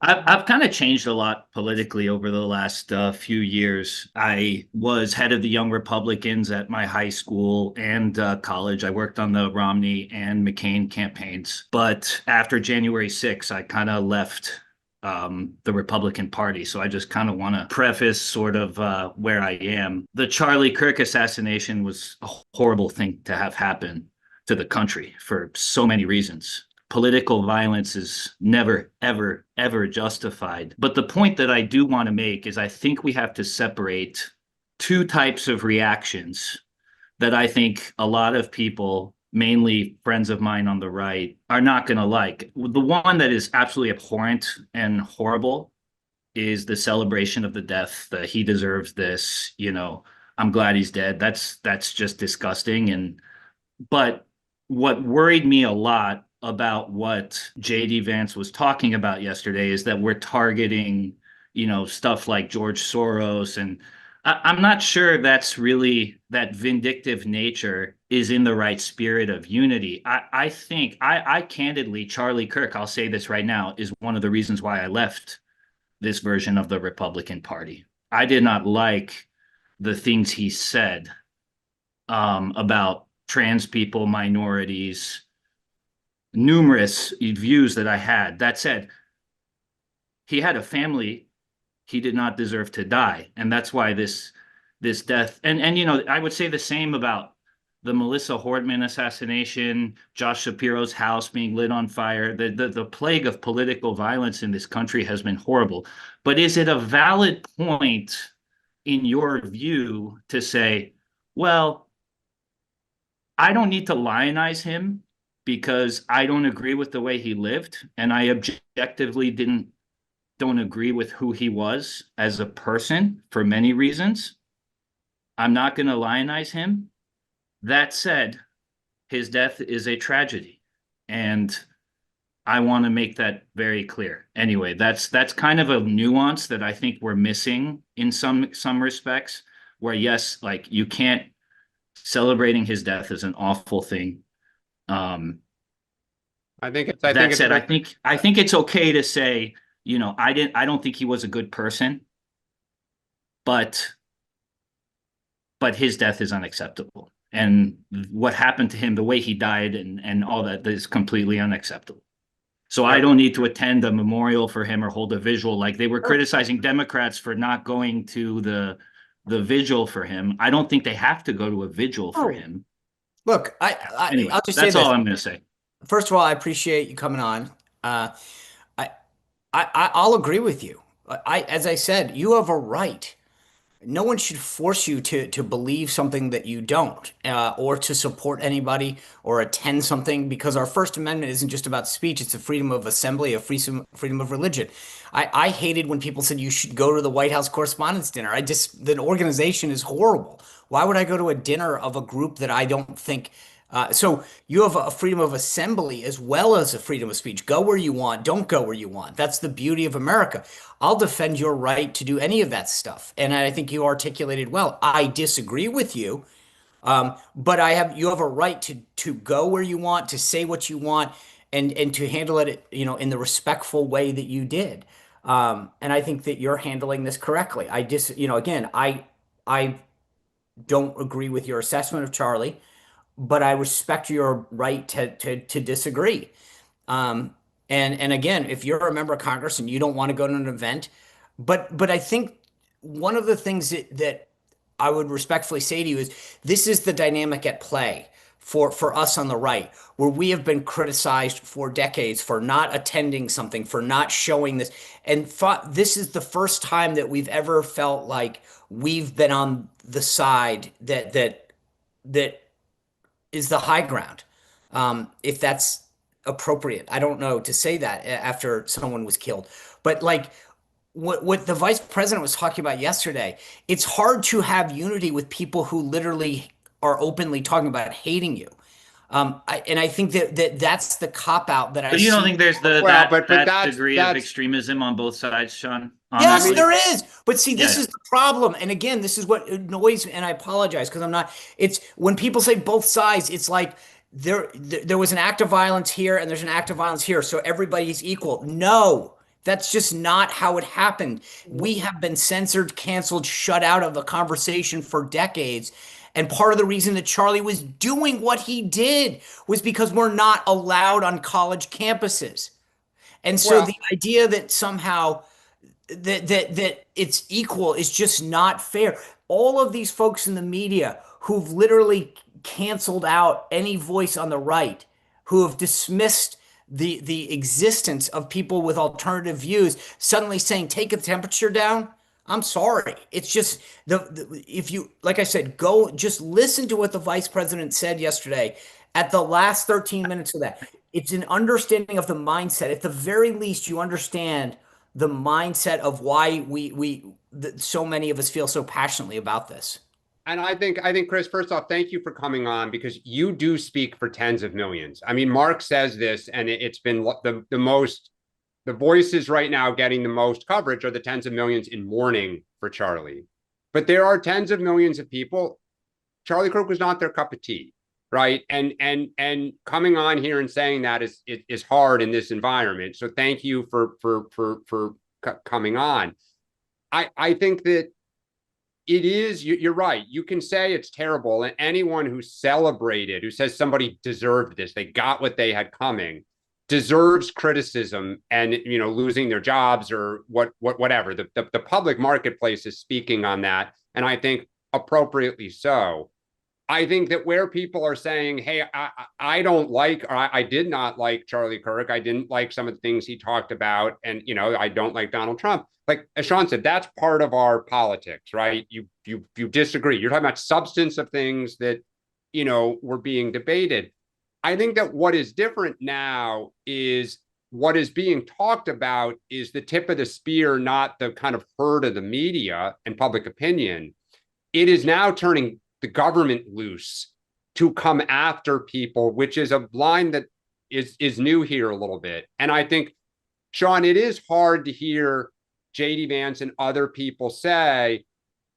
I've kind of changed a lot politically over the last few years. I was head of the Young Republicans at my high school and college. I worked on the Romney and McCain campaigns. But after January 6th, I kind of left the Republican Party. So I just kind of want to preface sort of where I am. The Charlie Kirk assassination was a horrible thing to have happen to the country for so many reasons. Political violence is never, ever, ever justified. But the point that I do want to make is I think we have to separate two types of reactions that I think a lot of people, mainly friends of mine on the right, are not going to like. The one that is absolutely abhorrent and horrible is the celebration of the death, that he deserves this, I'm glad he's dead. That's just disgusting. But what worried me a lot about what JD Vance was talking about yesterday is that we're targeting, stuff like George Soros. And I'm not sure that's really that vindictive nature is in the right spirit of unity. I think I candidly, Charlie Kirk, I'll say this right now, is one of the reasons why I left this version of the Republican Party. I did not like the things he said about trans people, minorities, numerous views that I had. That said, he had a family. He did not deserve to die, and that's why this death. And I would say the same about the Melissa Hordman assassination, Josh Shapiro's house being lit on fire. The plague of political violence in this country has been horrible. But is it a valid point in your view to say, well, I don't need to lionize him because I don't agree with the way he lived, and I objectively don't agree with who he was as a person for many reasons. I'm not going to lionize him. That said, his death is a tragedy, and I want to make that very clear. Anyway, that's kind of a nuance that I think we're missing in some respects, where yes, like you can't celebrating his death is an awful thing. That said, I think it's okay to say, I don't think he was a good person, but his death is unacceptable. And what happened to him, the way he died and all that is completely unacceptable. So I don't need to attend a memorial for him or hold a visual. Like they were criticizing Democrats for not going to the vigil for him. I don't think they have to go to a vigil for him. Look, Anyway, I'll just say that's this. all I'm going to say. First of all, I appreciate you coming on. I, I'll agree with you. As I said, you have a right. No one should force you to believe something that you don't, or to support anybody or attend something, because our First Amendment isn't just about speech, it's a freedom of assembly, a freedom of religion. I hated when people said you should go to the White House Correspondents' Dinner. The organization is horrible. Why would I go to a dinner of a group that I don't think? So you have a freedom of assembly as well as a freedom of speech. Go where you want, don't go where you want. That's the beauty of America. I'll defend your right to do any of that stuff. And I think you articulated well. I disagree with you, but you have a right to go where you want, to say what you want, and to handle it, in the respectful way that you did. And I think that you're handling this correctly. Again, I don't agree with your assessment of Charlie, but I respect your right to disagree. And again, if you're a member of Congress and you don't want to go to an event, but I think one of the things that I would respectfully say to you is this is the dynamic at play for us on the right, where we have been criticized for decades for not attending something, for not showing this, and this is the first time that we've ever felt like we've been on the side that is the high ground. If that's appropriate. I don't know to say that after someone was killed. But like what the vice president was talking about yesterday, it's hard to have unity with people who literally are openly talking about hating you. And I think that's the cop out that I But you don't see. think there's Well, but that degree of extremism on both sides, Sean? Yes, Honestly, there is. But see, this yeah. is the problem. And again, this is what annoys me. And I apologize because I'm not. It's when people say both sides, it's like there was an act of violence here and there's an act of violence here. So everybody's equal. No, That's just not how it happened. We have been censored, canceled, shut out of the conversation for decades. And part of the reason that Charlie was doing what he did was because we're not allowed on college campuses. And so the Well, idea that somehow that it's equal is just not fair. All of these folks in the media who've literally canceled out any voice on the right, who have dismissed the existence of people with alternative views, suddenly saying take the temperature down. I'm sorry. It's just if you, like I said, go just listen to what the vice president said yesterday at the last 13 minutes of that. It's an understanding of the mindset. At the very least, you understand the mindset of why so many of us feel so passionately about this. and I think Chris, first off, thank you for coming on because you do speak for tens of millions. I mean, Mark says this, and it's been the voices right now getting the most coverage are the tens of millions in mourning for Charlie. But there are tens of millions of people. Charlie Kirk was not their cup of tea, right? And coming on here and saying that is hard in this environment. So thank you for coming on. I think that it is, you're right. You can say it's terrible. And anyone who celebrated, who says somebody deserved this, they got what they had coming, deserves criticism and, losing their jobs or whatever. The public marketplace is speaking on that. And I think appropriately so. I think that where people are saying, hey, I don't like, or I did not like Charlie Kirk. I didn't like some of the things he talked about. And, I don't like Donald Trump. Like, as Sean said, that's part of our politics, right? You disagree. You're talking about substance of things that, were being debated. I think that what is different now is what is being talked about is the tip of the spear, not the kind of herd of the media and public opinion. It is now turning the government loose to come after people, which is a line that is new here a little bit. And I think, Sean, it is hard to hear JD Vance and other people say,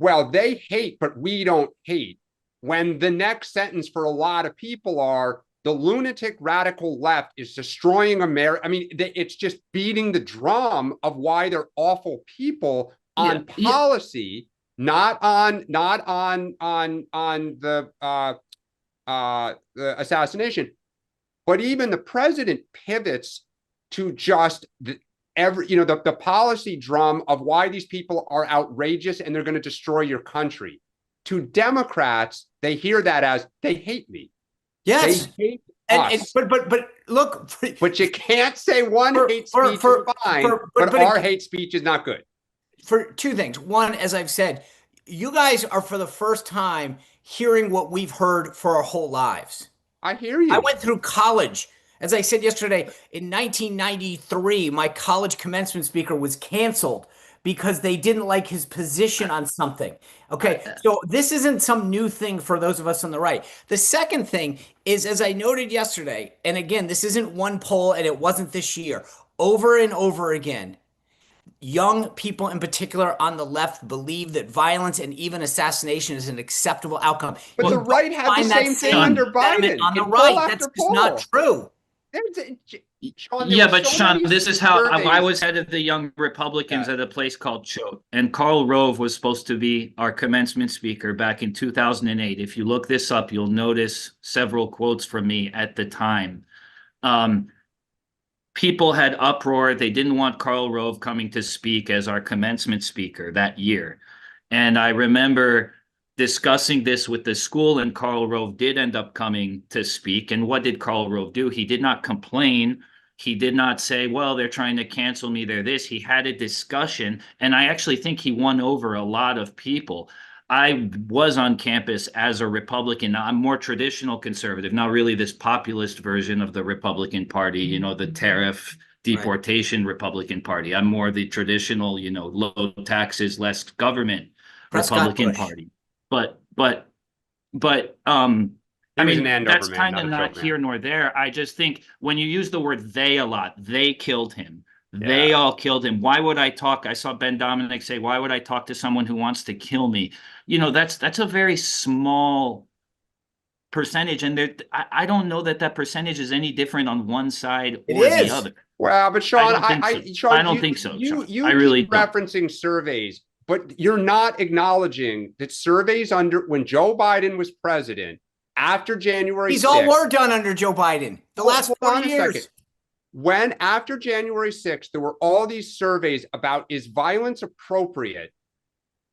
well, they hate, but we don't hate. When the next sentence for a lot of people are, the lunatic radical left is destroying America. I mean, it's just beating the drum of why they're awful people on policy, not on the assassination. But even the president pivots to just the policy drum of why these people are outrageous and they're going to destroy your country. To Democrats, they hear that as they hate me. Yes. They hate us. But look. But you can't say hate speech is fine, but our hate speech is not good. For two things. One, as I've said, you guys are for the first time hearing what we've heard for our whole lives. I hear you. I went through college. As I said yesterday, in 1993, my college commencement speaker was canceled because they didn't like his position on something. Okay, so this isn't some new thing for those of us on the right. The second thing is, as I noted yesterday, and again, this isn't one poll and it wasn't this year, over and over again, young people in particular on the left believe that violence and even assassination is an acceptable outcome. But the right had the same thing under Biden. On the right, that's just not true. Sean, yeah, but so Sean, this is how surveys. I was head of the Young Republicans at a place called Choate, and Karl Rove was supposed to be our commencement speaker back in 2008. If you look this up, you'll notice several quotes from me at the time. People had uproar. They didn't want Karl Rove coming to speak as our commencement speaker that year. And I remember discussing this with the school, and Karl Rove did end up coming to speak. And what did Karl Rove do? He did not complain. He did not say, well, they're trying to cancel me, they're this. He had a discussion, and I actually think he won over a lot of people. I was on campus as a Republican. I'm more traditional conservative, not really this populist version of the Republican Party, the tariff deportation Republican Party. I'm more the traditional, low taxes, less government Republican Party. But I mean, that's kind of not here nor there. I just think when you use the word they a lot, they killed him. They all killed him. Why would I talk? I saw Ben Dominic say, why would I talk to someone who wants to kill me? That's a very small percentage. And I don't know that percentage is any different on one side or the other. Well, but Sean, don't think so. Sean, I don't think so, Sean. I really keep don't. referencing surveys, but you're not acknowledging that surveys when Joe Biden was president after January 6th. These all were done under Joe Biden. The last 4 years. When after January 6th, there were all these surveys about is violence appropriate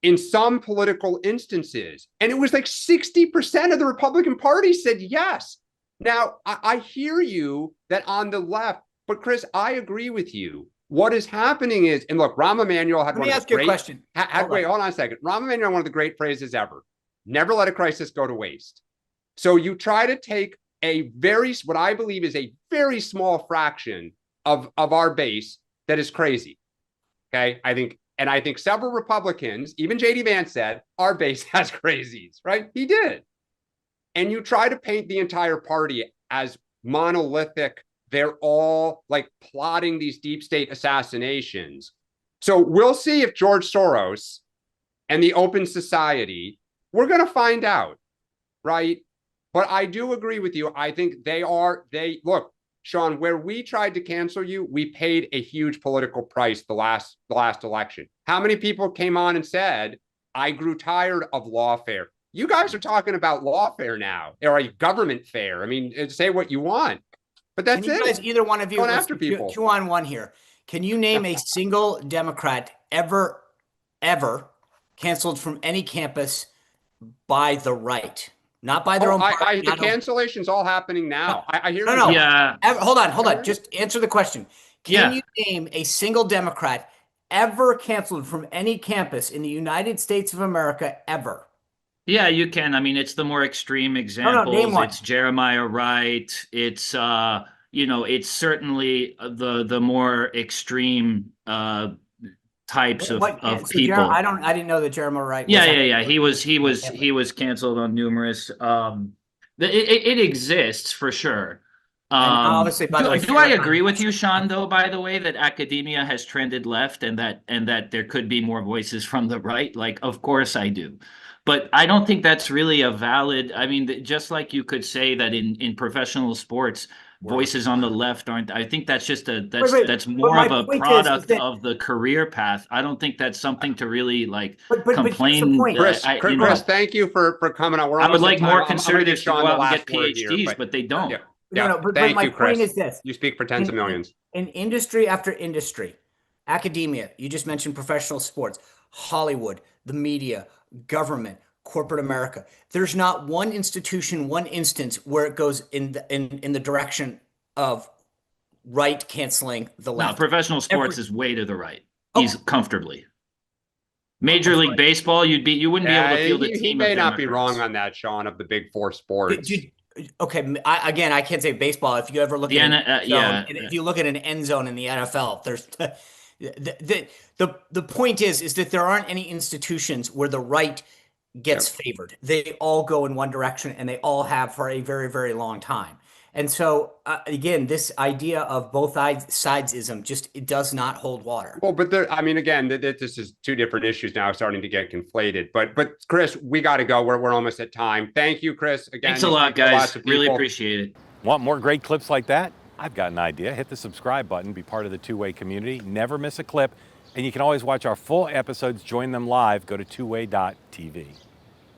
in some political instances. And it was like 60% of the Republican Party said yes. Now, I hear you that on the left, but Chris, I agree with you. What is happening is, and look, Rahm Emanuel had Let one me of ask the you great, a question. wait, hold on a second. Rahm Emanuel had one of the great phrases ever. Never let a crisis go to waste. So you try to take what I believe is a very small fraction of our base that is crazy. Okay. I think several Republicans, even JD Vance said, our base has crazies, right? He did. And you try to paint the entire party as monolithic. They're all like plotting these deep state assassinations. So we'll see if George Soros and the Open Society, we're going to find out, right? But I do agree with you. I think look, Sean, where we tried to cancel you, we paid a huge political price the last election. How many people came on and said, I grew tired of lawfare? You guys are talking about lawfare now, or a government fair. I mean, say what you want, but that's Can you guys, either one of you, going after people. 2-on-1 here. Can you name a single Democrat ever canceled from any campus by the right? Not by their own party. The cancellation's all happening now. I hear you. No. Yeah. Hold on. Just answer the question. Can you name a single Democrat ever canceled from any campus in the United States of America ever? Yeah, you can. I mean, it's the more extreme examples. name one. It's Jeremiah Wright. It's it's certainly the more extreme types of people. I didn't know that Jeremiah Wright. Yeah. He was canceled on numerous. It exists for sure. Obviously, by the way, do I agree with you, Sean? Though, by the way, that academia has trended left, and that there could be more voices from the right. Like, of course, I do. But I don't think that's really a valid. I mean, just like you could say that in professional sports, voices on the left aren't. I think that's just that's more of a product of the career path. I don't think that's something to really complain. Chris, thank you for coming on. I would like more conservatives to go out and get PhDs, but they don't. But my point is this: you speak for tens of millions. In industry after industry, academia. You just mentioned professional sports, Hollywood, the media, government, corporate America. There's not one institution, one instance where it goes in the direction of right canceling the left. No, professional sports is way to the right. He's comfortably. Major League Baseball, you wouldn't be able to field a team. He may not be wrong on that, Sean, of the big four sports. Okay, I can't say baseball. If you ever look if you look at an end zone in the NFL, there's the point is that there aren't any institutions where the right gets favored. They all go in one direction, and they all have for a very, very long time. And so, again, this idea of both sidesism it does not hold water. Well, but again, this is two different issues now starting to get conflated. But Chris, we got to go. We're almost at time. Thank you, Chris. Again, thanks a lot, guys. Really appreciate it. Want more great clips like that? I've got an idea. Hit the subscribe button, be part of the Two-Way community, never miss a clip. And you can always watch our full episodes, join them live, go to twoway.tv.